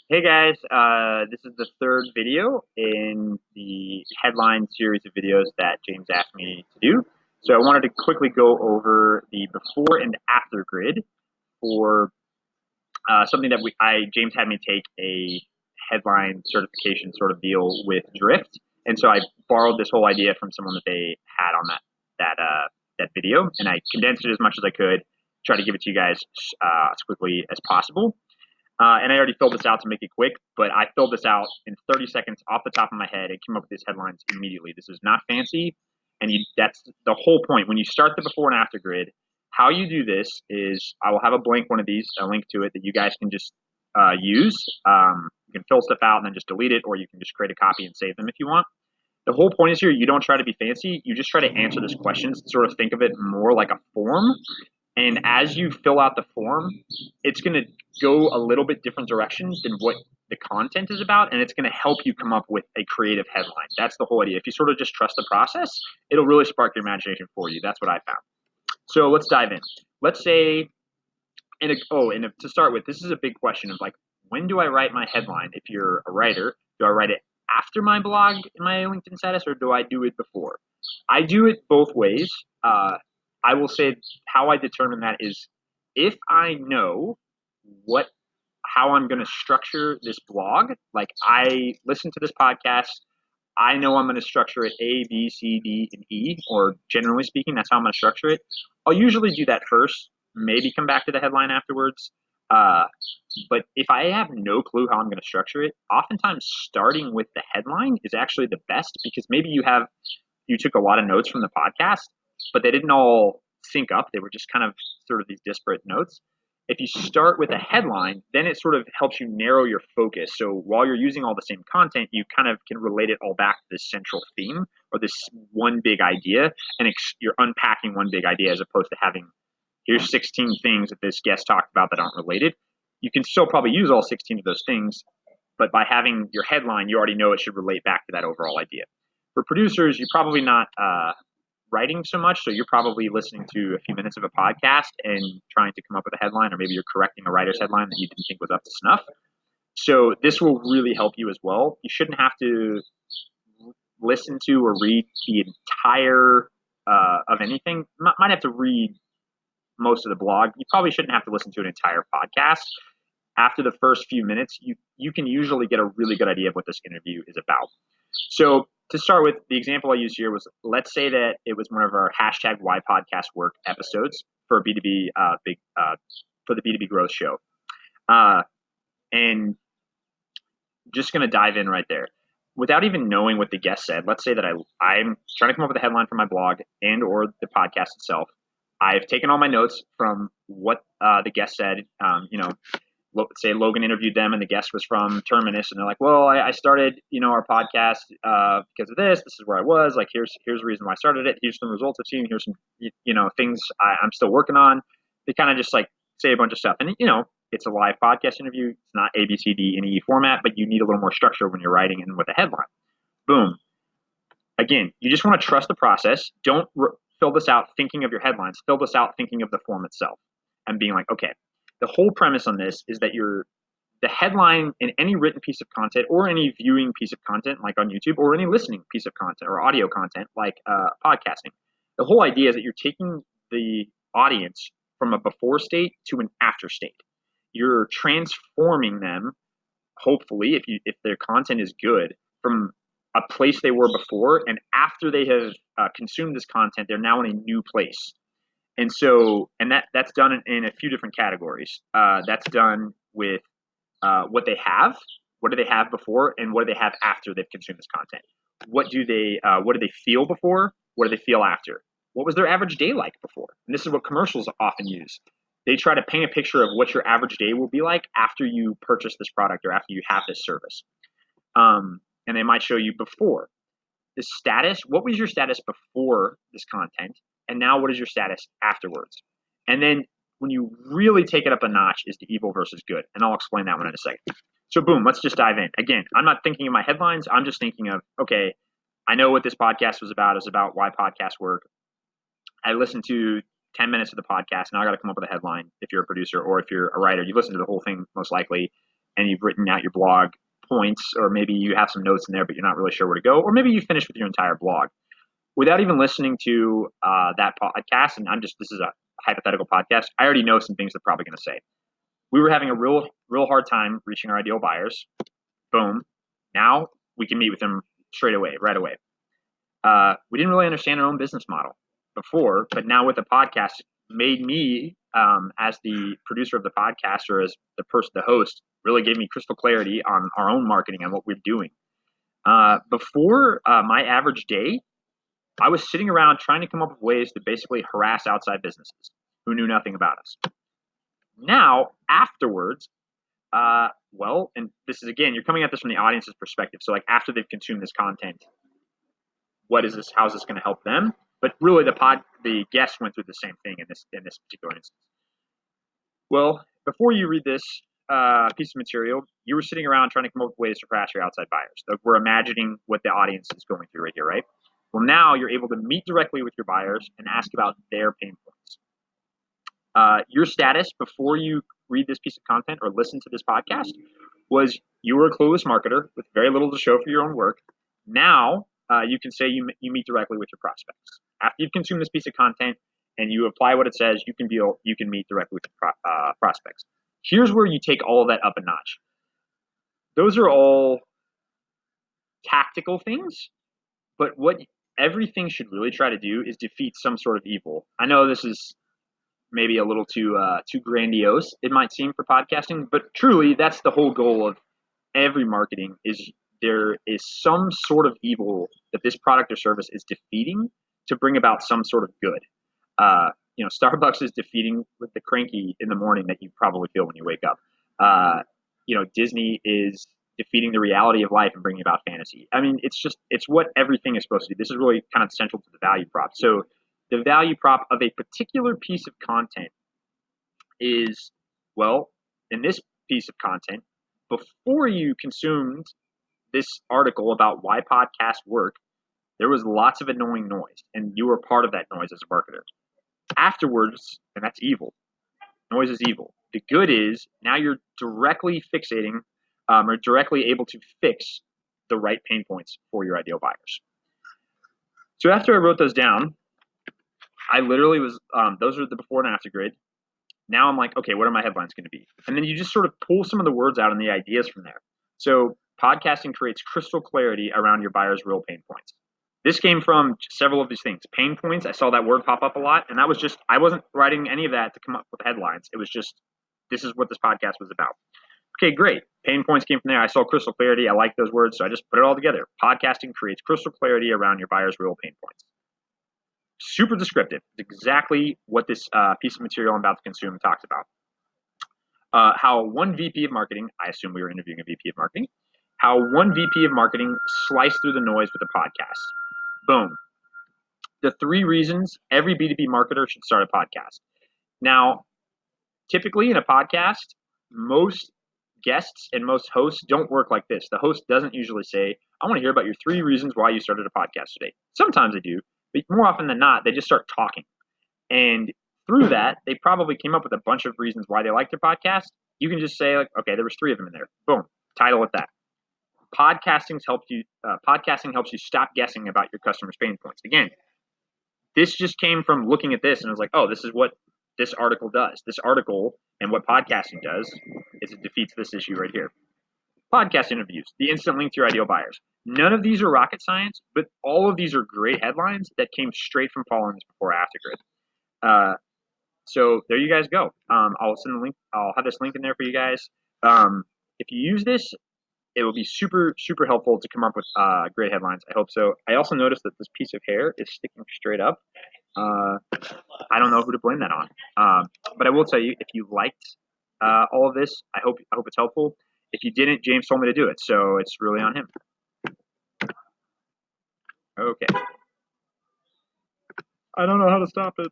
Hey guys, this is the third video in the headline series of videos that James asked me to do. So I wanted to quickly go over the before and after grid for something that James had me take a headline certification sort of deal with Drift, and so I borrowed this whole idea from someone that they had on that video, and I condensed it as much as I could, try to give it to you guys as quickly as possible. And I already filled this out to make it quick, but I filled this out in 30 seconds off the top of my head and came up with these headlines immediately. This is not fancy, and that's the whole point. When you start the before and after grid, how you do this is I will have a blank one of these, a link to it that you guys can just use. You can fill stuff out and then just delete it, or you can just create a copy and save them if you want. The whole point is here, you don't try to be fancy. You just try to answer this question, sort of think of it more like a form, and as you fill out the form, it's going to go a little bit different direction than what the content is about, and it's going to help you come up with a creative headline. That's the whole idea. If you sort of just trust the process, it'll really spark your imagination for you. That's what I found. So let's dive in. Let's say, to start with, this is a big question of like, when do I write my headline? If you're a writer, do I write it after my blog in my LinkedIn status, or do I do it before? I do it both ways. I will say how I determine that is if I know what how I'm going to structure this blog. Like I listen to this podcast, I know I'm going to structure it A, B, C, D, and E, or generally speaking, that's how I'm going to structure it. I'll usually do that first, maybe come back to the headline afterwards. Uh, but if I have no clue how I'm going to structure it, oftentimes starting with the headline is actually the best because maybe you took a lot of notes from the podcast, but they didn't all sync up. They were just kind of sort of these disparate notes. If you start with a headline, then it sort of helps you narrow your focus. So while you're using all the same content, you kind of can relate it all back to this central theme or this one big idea, and you're unpacking one big idea as opposed to having here's 16 things that this guest talked about that aren't related. You can still probably use all 16 of those things, but by having your headline, you already know it should relate back to that overall idea. For producers, you're probably not writing so much, so you're probably listening to a few minutes of a podcast and trying to come up with a headline, or maybe you're correcting a writer's headline that you didn't think was up to snuff. So this will really help you as well. You shouldn't have to listen to or read the entire of anything. Might have to read most of the blog. You probably shouldn't have to listen to an entire podcast. After the first few minutes, you can usually get a really good idea of what this interview is about. So to start with, the example I used here was, let's say that it was one of our hashtag Why Podcast Work episodes for B2B for the B2B growth show. And just going to dive in right there. Without even knowing what the guest said, let's say that I'm trying to come up with a headline for my blog and or the podcast itself. I've taken all my notes from what the guest said. Let's say Logan interviewed them and the guest was from Terminus, and they're like, well, I started, our podcast because of this. This is where I was. Like, here's the reason why I started it. Here's some results I've seen. Here's some, things I'm still working on. They kind of just like say a bunch of stuff. And, it's a live podcast interview. It's not A, B, C, D, and E format, but you need a little more structure when you're writing and with a headline. Boom. Again, you just want to trust the process. Don't fill this out thinking of your headlines. Fill this out thinking of the form itself and being like, okay, the whole premise on this is that the headline in any written piece of content or any viewing piece of content like on YouTube or any listening piece of content or audio content like podcasting. The whole idea is that you're taking the audience from a before state to an after state. You're transforming them, hopefully, if their content is good, from a place they were before, and after they have consumed this content, they're now in a new place. And so, that's done in a few different categories. That's done with what they have, what do they have before, and what do they have after they've consumed this content. What do they feel before? What do they feel after? What was their average day like before? And this is what commercials often use. They try to paint a picture of what your average day will be like after you purchase this product or after you have this service. And they might show you before the status. What was your status before this content? And now what is your status afterwards? And then when you really take it up a notch is the evil versus good. And I'll explain that one in a second. So boom, let's just dive in. Again, I'm not thinking of my headlines. I'm just thinking of, okay, I know what this podcast was about. It's about why podcasts work. I listened to 10 minutes of the podcast. Now I got to come up with a headline if you're a producer or if you're a writer. You listen to the whole thing most likely. and you've written out your blog points, or maybe you have some notes in there, but you're not really sure where to go, or maybe you finished with your entire blog without even listening to that podcast. And this is a hypothetical podcast. I already know some things they're probably going to say. We were having a real hard time reaching our ideal buyers. Boom. Now we can meet with them straight away, right away. We didn't really understand our own business model before, but now with the podcast, made me, as the producer of the podcast, or as the host, really gave me crystal clarity on our own marketing and what we're doing. Before my average day, I was sitting around trying to come up with ways to basically harass outside businesses who knew nothing about us. Now, afterwards, and this is, again, you're coming at this from the audience's perspective. So, like, after they've consumed this content, what is this? How is this going to help them? But really, the guests went through the same thing in this particular instance. Well, before you read this piece of material, you were sitting around trying to come up with ways to harass your outside buyers. Like, we're imagining what the audience is going through right here, right? Well, now you're able to meet directly with your buyers and ask about their pain points. Your status before you read this piece of content or listen to this podcast was you were a clueless marketer with very little to show for your own work. Now you can say you meet directly with your prospects. After you've consumed this piece of content and you apply what it says, you can meet directly with your prospects. Here's where you take all of that up a notch. Those are all tactical things, but what everything should really try to do is defeat some sort of evil. I know this is maybe a little too grandiose, it might seem, for podcasting, but truly that's the whole goal of every marketing. Is there is some sort of evil that this product or service is defeating to bring about some sort of good. Starbucks is defeating with the cranky in the morning that you probably feel when you wake up. Disney is defeating the reality of life and bringing about fantasy. I mean, it's what everything is supposed to do. This is really kind of central to the value prop. So the value prop of a particular piece of content is, well, in this piece of content, before you consumed this article about why podcasts work, there was lots of annoying noise, and you were part of that noise as a marketer. Afterwards, and that's evil. Noise is evil. The good is now you're directly fixating or directly able to fix the right pain points for your ideal buyers. So after I wrote those down, I literally was, those are the before and after grid. Now I'm like, okay, what are my headlines going to be? And then you just sort of pull some of the words out and the ideas from there. So podcasting creates crystal clarity around your buyer's real pain points. This came from several of these things. Pain points, I saw that word pop up a lot, and that was just, I wasn't writing any of that to come up with headlines. It was just, this is what this podcast was about. Okay, great. Pain points came from there. I saw crystal clarity. I like those words, so I just put it all together. Podcasting creates crystal clarity around your buyer's real pain points. Super descriptive. Exactly what this piece of material I'm about to consume talks about. How one VP of marketing, I assume we were interviewing a VP of marketing, how one VP of marketing sliced through the noise with a podcast. Boom. The 3 reasons every B2B marketer should start a podcast. Now, typically in a podcast, most guests and most hosts don't work like this. The host doesn't usually say, I want to hear about your 3 reasons why you started a podcast today. Sometimes they do, but more often than not, they just start talking. And through that, they probably came up with a bunch of reasons why they like their podcast. You can just say, like, okay, there was 3 of them in there. Boom, title it that. Podcasting helps you stop guessing about your customers' pain points. Again, this just came from looking at this and I was like, oh, this is what this article does. This article and what podcasting does is it defeats this issue right here. Podcast interviews, the instant link to your ideal buyers. None of these are rocket science, but all of these are great headlines that came straight from following this before after grid. So there you guys go. I'll send the link. I'll have this link in there for you guys. If you use this, it will be super, super helpful to come up with great headlines. I hope so. I also noticed that this piece of hair is sticking straight up. I don't know who to blame that on. But I will tell you, if you liked all of this, I hope it's helpful. If you didn't, James told me to do it, so it's really on him. Okay. I don't know how to stop it.